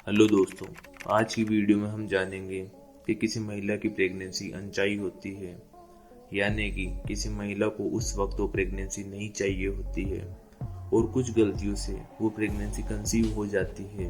Hello दोस्तों, आज की वीडियो में हम जानेंगे कि किसी महिला की प्रेगनेंसी अनचाही होती है, यानी कि किसी महिला को उस वक्त वो प्रेगनेंसी नहीं चाहिए होती है और कुछ गलतियों से वो प्रेगनेंसी कंसीव हो जाती है।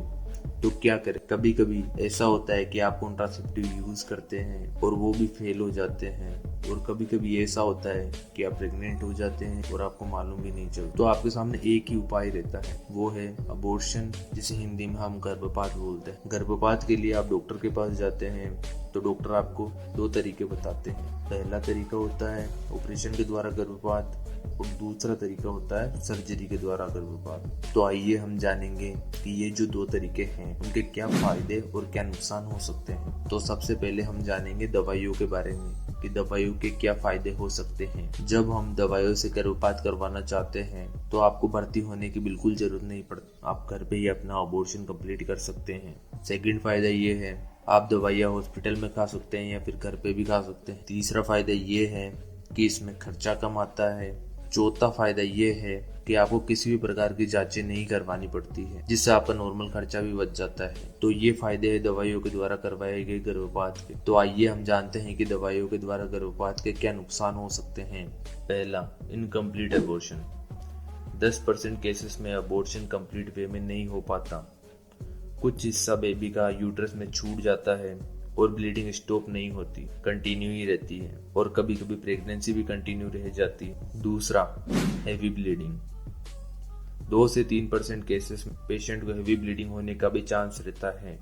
तो क्या करें? कभी कभी ऐसा होता है कि आप कॉन्ट्रासेप्टिव यूज करते हैं और वो भी फेल हो जाते हैं, और कभी कभी ऐसा होता है कि आप प्रेग्नेंट हो जाते हैं और आपको मालूम भी नहीं चलता। तो आपके सामने एक ही उपाय रहता है, वो है अबॉर्शन, जिसे हिंदी में हम गर्भपात बोलते हैं। गर्भपात के लिए आप डॉक्टर के पास जाते हैं तो डॉक्टर आपको दो तरीके बताते हैं। पहला तरीका होता है ऑपरेशन के द्वारा गर्भपात और दूसरा तरीका होता है सर्जरी के द्वारा गर्भपात। तो आइए हम जानेंगे कि ये जो दो तरीके हैं उनके क्या फायदे और क्या नुकसान हो सकते हैं। तो सबसे पहले हम जानेंगे दवाइयों के बारे में कि दवाइयों के क्या फायदे हो सकते हैं। जब हम दवाइयों से गर्भपात करवाना चाहते हैं तो आपको भर्ती होने की बिल्कुल जरूरत नहीं पड़ती, आप घर पे ही अपना अबॉर्शन कंप्लीट कर सकते हैं। सेकंड फायदा ये है, आप दवाइयाँ हॉस्पिटल में खा सकते हैं या फिर घर पे भी खा सकते हैं। तीसरा फायदा ये है कि इसमें खर्चा कम आता है। चौथा फायदा ये है कि आपको किसी भी प्रकार की जांचें नहीं करवानी पड़ती है, जिससे आपका नॉर्मल खर्चा भी बच जाता है। तो ये फायदे हैं दवाइयों के द्वारा करवाए गए गर्भपात के। तो आइए हम जानते हैं कि दवाइयों के द्वारा गर्भपात के क्या नुकसान हो सकते हैं। पहला, इनकम्प्लीट अबॉर्शन। 10% केसेस में अबॉर्शन कंप्लीट वे में नहीं हो पाता। कुछ हिस्सा बेबी का यूट्रस में छूट जाता है और ब्लीडिंग स्टॉप नहीं होती, कंटिन्यू ही रहती है, और कभी कभी प्रेगनेंसी भी कंटिन्यू रह जाती है। दूसरा, हेवी ब्लीडिंग। 2 से 3% केसेस में पेशेंट को हेवी ब्लीडिंग होने का भी चांस रहता है।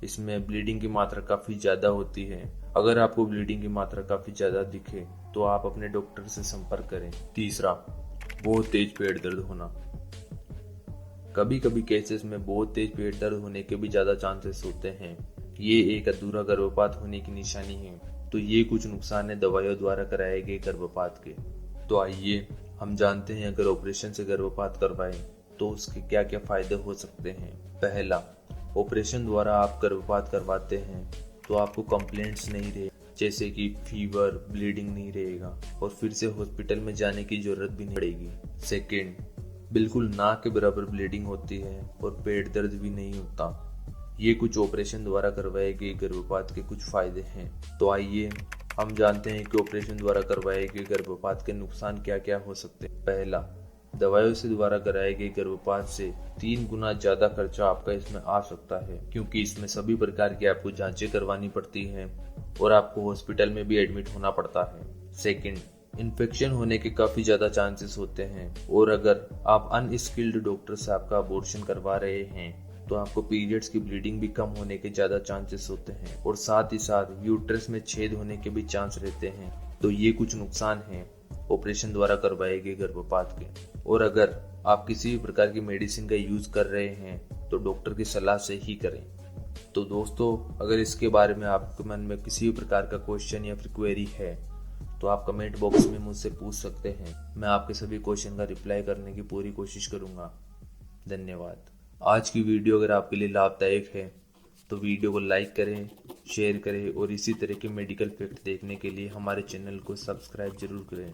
इसमें ब्लीडिंग की मात्रा काफी ज्यादा होती है। अगर आपको ब्लीडिंग की मात्रा काफी ज्यादा दिखे तो आप अपने डॉक्टर से संपर्क करें। तीसरा, बहुत तेज पेट दर्द होना। कभी कभी केसेस में बहुत तेज पेट दर्द होने के भी ज्यादा चांसेस होते हैं। ये एक अधूरा गर्भपात होने की निशानी है। तो ये कुछ नुकसान है दवाइयों द्वारा कराए गए गर्भपात के। तो आइए हम जानते हैं, अगर ऑपरेशन से गर्भपात करवाएं तो उसके क्या क्या फायदे हो सकते हैं। पहला, ऑपरेशन द्वारा आप गर्भपात करवाते हैं तो आपको कंप्लेंट्स नहीं रहे, जैसे कि फीवर, ब्लीडिंग नहीं रहेगा और फिर से हॉस्पिटल में जाने की जरूरत भी नहीं पड़ेगी। सेकेंड, बिल्कुल ना के बराबर ब्लीडिंग होती है और पेट दर्द भी नहीं होता। ये कुछ ऑपरेशन द्वारा करवाए गए गर्भपात के कुछ फायदे हैं। तो आइए हम जानते हैं कि ऑपरेशन द्वारा करवाए गए गर्भपात के नुकसान क्या क्या हो सकते हैं। पहला, दवाइयों से द्वारा कराए गए गर्भपात से 3 गुना ज्यादा खर्चा आपका इसमें आ सकता है, क्योंकि इसमें सभी प्रकार की आपको जांचें करवानी पड़ती हैं और आपको हॉस्पिटल में भी एडमिट होना पड़ता है। सेकेंड, इन्फेक्शन होने के काफी ज्यादा चांसेस होते हैं, और अगर आप अनस्किल्ड डॉक्टर से आपका अबॉर्शन करवा रहे हैं तो आपको पीरियड्स की ब्लीडिंग भी कम होने के ज्यादा चांसेस होते हैं, और साथ ही साथ यूट्रस में छेद होने के भी चांस रहते हैं। तो ये कुछ नुकसान हैं ऑपरेशन द्वारा करवाए गए गर्भपात के। और अगर आप किसी भी प्रकार की मेडिसिन का यूज कर रहे हैं तो डॉक्टर की सलाह से ही करें। तो दोस्तों, अगर इसके बारे में आपके मन में किसी भी प्रकार का क्वेश्चन या फिर क्वेरी है तो आप कमेंट बॉक्स में मुझसे पूछ सकते हैं। मैं आपके सभी क्वेश्चन का रिप्लाई करने की पूरी कोशिश करूंगा। धन्यवाद। आज की वीडियो अगर आपके लिए लाभदायक है तो वीडियो को लाइक करें, शेयर करें और इसी तरह के मेडिकल फैक्ट देखने के लिए हमारे चैनल को सब्सक्राइब जरूर करें।